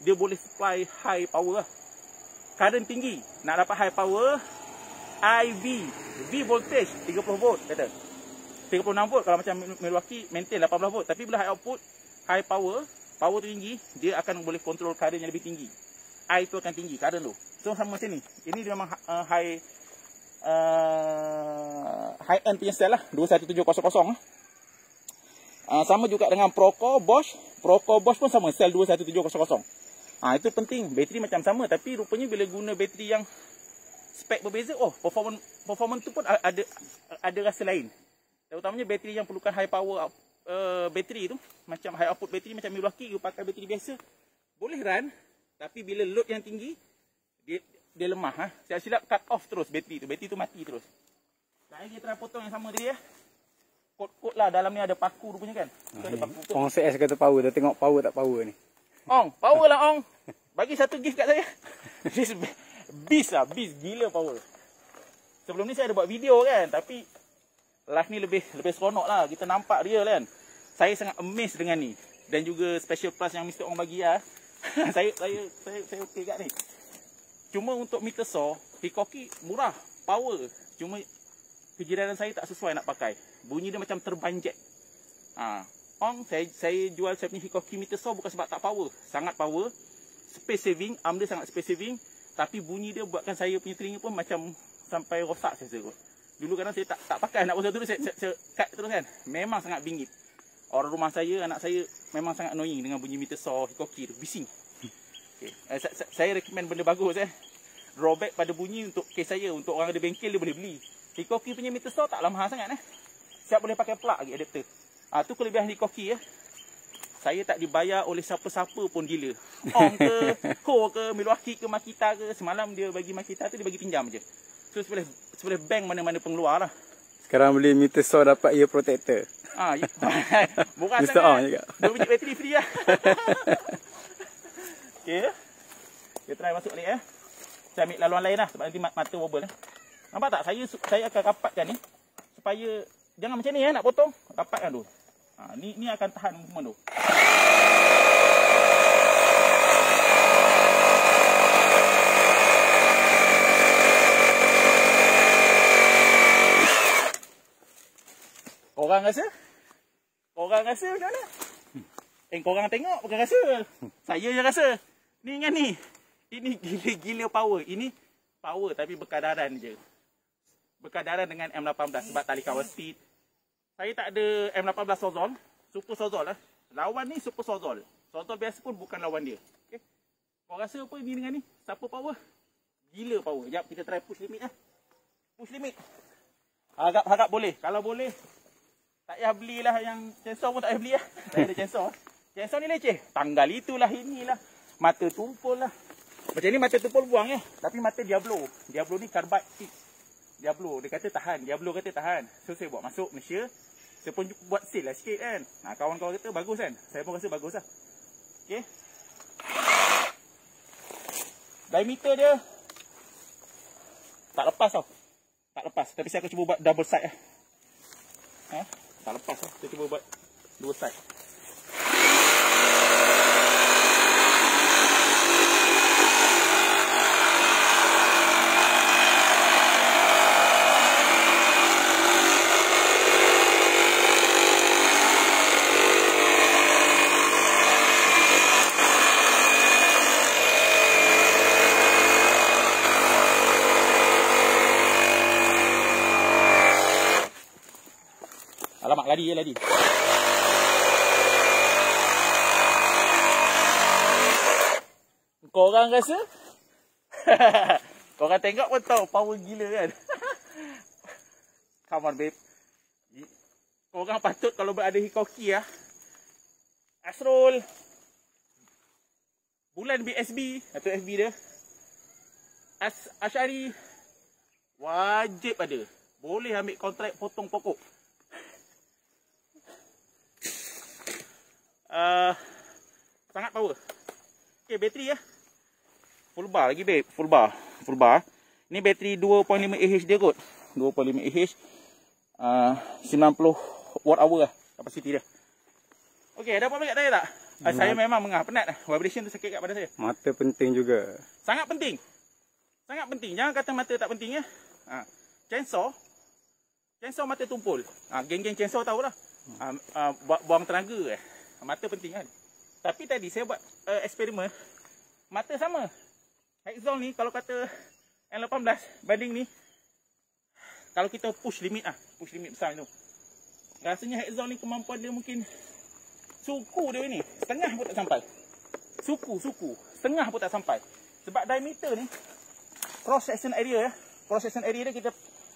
Dia boleh supply high power lah. Current tinggi. Nak dapat high power, IV. V voltage, 30 volt kata. 36 volt kalau macam Milwaukee maintain 18 volt. Tapi bila high output, high power, power tu tinggi, dia akan boleh control current yang lebih tinggi. I tu akan tinggi, current tu. So sama macam ni. Ini dia memang high end punya sel lah, 21700. Sama juga dengan Procore Bosch. Procore Bosch pun sama, sel 21700. Itu penting, bateri macam sama. Tapi rupanya bila guna bateri yang spek berbeza, performance tu pun ada rasa lain. Terutamanya bateri yang perlukan high power bateri tu, macam high output bateri macam Milwaukee, you pakai bateri biasa boleh run, tapi bila load yang tinggi dia lemah. Silap cut off terus bateri tu mati terus. Sekarang kita try potong yang sama tadi Kod-kod lah, dalam ni ada paku rupanya kan. Ada paku tu. Ong CS kata power, dah tengok power tak power ni. Ong, power lah Ong. Bagi satu gift kat saya. Beast gila power. Sebelum ni saya ada buat video kan, tapi live ni lebih seronok lah. Kita nampak real kan. Saya sangat amazed dengan ni. Dan juga special plus yang Mr. Ong bagi lah. saya okey kat ni. Cuma untuk meter saw, Hikoki murah, power. Cuma kejiran saya tak sesuai nak pakai. Bunyi dia macam terbanjet. Ong, saya jual saya punya Hikoki meter saw bukan sebab tak power. Sangat power. Space saving, arm dia sangat space saving. Tapi bunyi dia buatkan saya punya telinga pun macam sampai rosak saya rasa kot. Dulu kadang saya tak pakai, nak pasal dulu saya cut terus kan. Memang sangat bingit. Orang rumah saya, anak saya memang sangat annoying dengan bunyi meter saw Hikoki tu. Bising. Okay. Saya recommend benda bagus Drawback pada bunyi untuk kes saya, untuk orang ada bengkel dia boleh beli. Hikoki punya meter saw taklah mahal sangat Siap boleh pakai plug lagi adapter. Tu kelebihan Hikoki Saya tak dibayar oleh siapa-siapa pun gila. Ong ke, Ho ke, Milwaukee ke, Makita ke. Semalam dia bagi Makita tu dia bagi pinjam je. So sebelah bank mana-mana pengeluar lah. Sekarang beli meter saw dapat ear protector. Murah Mr. Ong sangat. juga. 2 biji bateri free lah. Okey. Kita try masuk balik Saya ambil laluan lain lah sebab nanti mata wobble Nampak tak? Saya akan rapatkan ni supaya jangan macam ni nak potong. Rapatkan dulu. Ni akan tahan semua tu. Korang rasa? Korang rasa macam mana? Korang tengok bukan rasa. Saya je rasa. Ni dengan ni. Ini gila-gila power. Ini power tapi berkadaran je. Berkadaran dengan M18 sebab tali kawal speed. Saya tak ada M18 Sawzall. Super Sawzall lah. Lawan ni Super Sawzall. Sawzall biasa pun bukan lawan dia. Okay. Kau rasa apa ni dengan ni? Siapa power? Gila power. Jap kita try push limit lah. Push limit. Harap boleh. Kalau boleh. Tak payah belilah yang chainsaw pun tak payah beli lah. Saya ada chainsaw. Chainsaw ni leceh. Tanggal itulah inilah. Mata tumpul lah. Macam ni mata tumpul buang Tapi mata Diablo. Diablo ni carbide tip. Diablo. Dia kata tahan. Diablo kata tahan. So saya buat masuk Malaysia. Saya pun buat sale lah sikit kan. Kawan-kawan kata bagus kan. Saya pun rasa bagus lah. Okay. Diameter dia. Tak lepas tau. Tak lepas. Tapi saya akan cuba buat double side lah. Tak lepas lah. Kita cuba buat dua side. Alamak, lari. Korang rasa? Korang tengok pun tahu power gila kan? Come on babe. Korang patut kalau berada Hikoki Asrul Bulan BSB atau FB dia Asyari wajib ada. Boleh ambil kontrak potong pokok. Sangat power. Okay, bateri full bar lagi babe. Full bar. Ni bateri 2.5 Ah dia kot. 2.5 Ah 90 watt hour lah kapasiti dia. Okay, ada apa lagi kat saya tak? Saya memang penat. Vibration tu sakit kat badan saya. Mata penting juga. Sangat penting. Jangan kata mata tak penting Chainsaw mata tumpul. Geng-geng chainsaw tahulah. Buang tenaga mata penting kan. Tapi tadi saya buat eksperimen. Mata sama. Hexol ni kalau kata M18 banding ni. Kalau kita push limit push limit besar tu. Rasanya Hexol ni kemampuan dia mungkin suku dia ni. Setengah pun tak sampai. Suku. Setengah pun tak sampai. Sebab diameter ni. Cross section area dia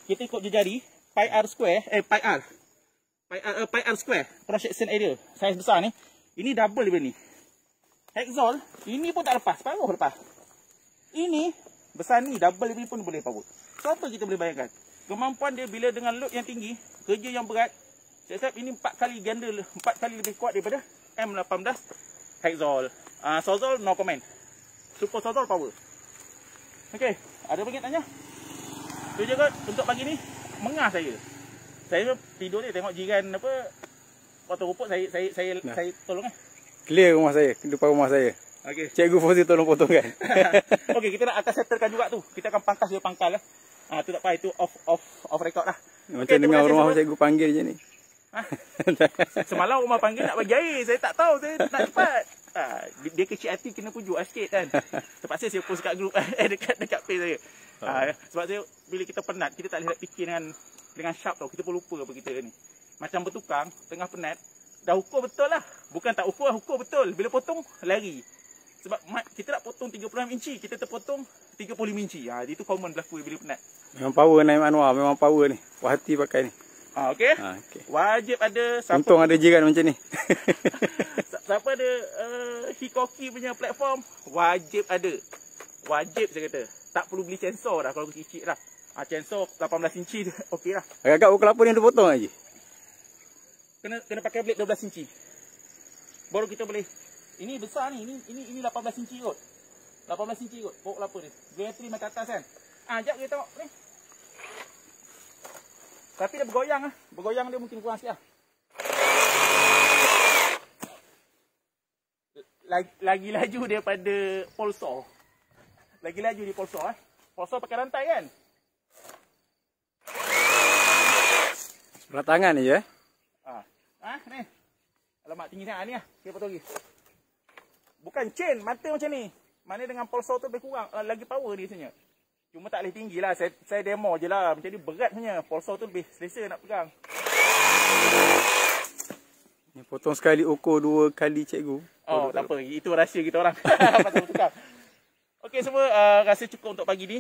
kita ikut jari. Pi R square cross section area saiz besar ni. Ini double dia ni. Hexol ini pun tak lepas, paruh lepas. Ini besar ni double dia pun boleh power. So apa kita boleh bayangkan? Kemampuan dia bila dengan load yang tinggi, kerja yang berat. Sebab ini 4 kali lebih kuat daripada M18 Hexol. Sawzall no comment. Super Sawzall power. Okey, ada lagi tanya? Tu je kot untuk pagi ni. Mengah saya. Saya tidur ni tengok jiran potong rumput saya tolong Clear rumah saya, depan rumah saya. Okey. Cikgu Fauzi tolong potongkan. Okey, kita nak akan settlekan juga tu. Kita akan pangkas dia pangkal tu tak apa, itu off record lah. Macam dengar rumah cikgu panggil je ni. Semalam rumah panggil nak bagi air, saya tak tahu, saya nak cepat. Dia kecil hati kena pujuk sikit kan. Terpaksa saya post kat grup dekat page saya. Sebab saya bila kita penat, kita tak boleh nak fikir dengan sharp tau. Kita pun lupa apa kita ni. Macam bertukang, tengah penat, dah ukur betul lah. Bukan tak ukur betul. Bila potong, lari. Sebab kita nak potong 36 inci, kita terpotong 35 inci. Itu common berlaku bila penat. Memang power Naim Anwar, memang power ni. Puas hati pakai ni. Okey. Wajib ada. Untung ada jiran macam ni. Siapa ada Hikoki punya platform, wajib ada. Wajib saya kata. Tak perlu beli chainsaw dah kalau kecil lah. Chainsaw 18 inci tu. Okey lah. Agak-agak pukul apa ni dia potong aja. Kena pakai blade 12 inci. Baru kita boleh. Ini besar ni. Ini 18 inci kot. 18 inci kot. Pokok kelapa ni. Geometri macam atas kan. Jap kita tengok ni. Tapi dia bergoyang ah. Bergoyang dia mungkin kurang sikit lah. Lagi laju daripada polsaw. Lagi laju di polsaw eh. Polsaw pakai rantai kan? Berat tangan ni je Ni. Alamak tinggi sangat ni lah. Okay, potong lagi. Bukan chain, mata macam ni. Mana dengan polsaw tu lebih kurang. Lagi power dia sebenarnya. Cuma tak boleh tinggi lah. Saya demo je lah. Macam ni berat sebenarnya. Polsaw tu lebih selesa nak pegang. Ni potong sekali ukur 2 kali cikgu. Oh, tak apa. Itu rahsia kita orang. Pasal tukar. Okey, semua rasa cukup untuk pagi ni.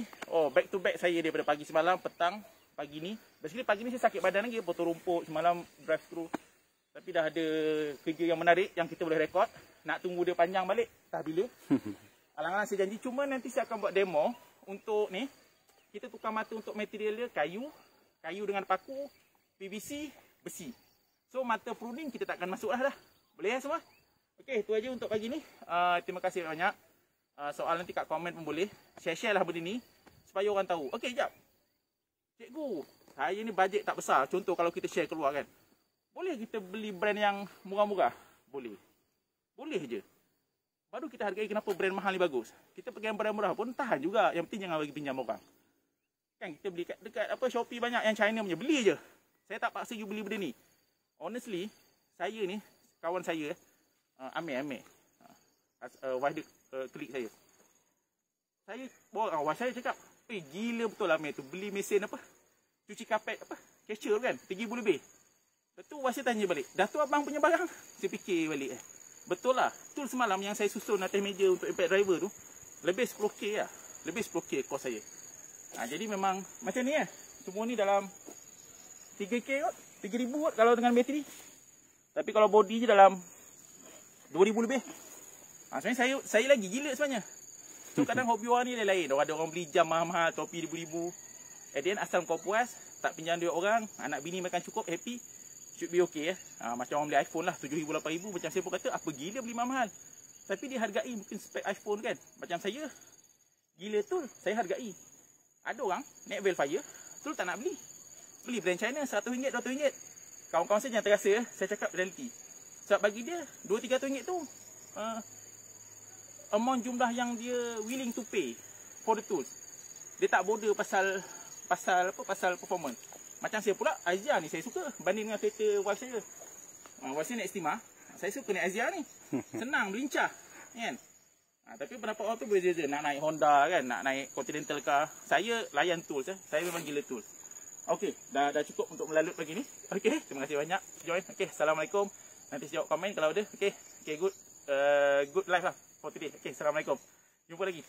Back to back saya daripada pagi semalam, petang, pagi ni. Basically pagi ni saya sakit badan lagi. Potong rumput semalam, drive through. Tapi dah ada kerja yang menarik yang kita boleh rekod. Nak tunggu dia panjang balik. Tak bila. Alang-alang saya janji. Cuma nanti saya akan buat demo untuk ni. Kita tukar mata untuk material dia kayu. Kayu dengan paku. PVC, besi. So mata pruning kita takkan masuk dah. Boleh ya semua? Okey, itu aja untuk pagi ni. Terima kasih banyak. Soal nanti kat komen pun boleh. Share-share lah benda ni. Supaya orang tahu. Okey, jap. Cikgu, saya ni bajet tak besar. Contoh kalau kita share keluar kan. Boleh kita beli brand yang murah-murah? Boleh. Boleh je. Baru kita hargai kenapa brand mahal ni bagus. Kita pakai yang brand murah pun tahan juga. Yang penting jangan bagi pinjam orang. Kan kita beli dekat Shopee banyak yang China punya. Beli je. Saya tak paksa you beli benda ni. Honestly, saya ni, kawan saya, Amir. Wife dia klik saya. Saya bawa wife saya cakap, gila betul Amir tu. Beli mesin apa? Cuci kapet apa? Cashier kan? RM3,000 lebih. Lepas tu wife saya tanya balik, dah tu abang punya barang? Saya fikir balik. Betul lah. Tool semalam yang saya susun atas meja untuk impact driver tu, lebih 10k lah. Lebih 10k kos saya. Jadi memang macam ni semua ni dalam 3k kot. 3,000 kot kalau dengan bateri. Tapi kalau body je dalam 2,000 lebih. Sebenarnya saya lagi gila sebenarnya. So kadang hobi orang ni lain. Ada orang beli jam mahal-mahal, topi ribu-ribu. At the end asal kau puas, tak pinjam duit orang, anak bini makan cukup, happy, should be okay macam orang beli iPhone lah, 7,000, 8,000. Macam saya pun kata, apa gila beli mahal-mahal. Tapi dia hargai mungkin spek iPhone kan. Macam saya, gila tu, saya hargai. Ada orang naik Velfire, tu tak nak beli. Beli brand China, RM100, RM200. Kawan-kawan saya jangan terasa, saya cakap reality. Sebab bagi dia, RM200-300 tu, amount jumlah yang dia willing to pay for the tools. Dia tak border pasal performance. Macam saya pula, Azia ni saya suka banding dengan kereta wife saya. Wife saya naik Estima, saya suka naik Azia ni. Senang, berlincah. Kan? Tapi pendapat orang tu berbeza-beza. Nak naik Honda kan, nak naik Continental car. Saya layan tools. Saya memang gila tools. Okey, dah cukup untuk melalut pagi ni. Okey, terima kasih banyak join. Okey, Assalamualaikum. Nanti jawab komen kalau ada. Okey, good live lah for today. Okey, Assalamualaikum. Jumpa lagi.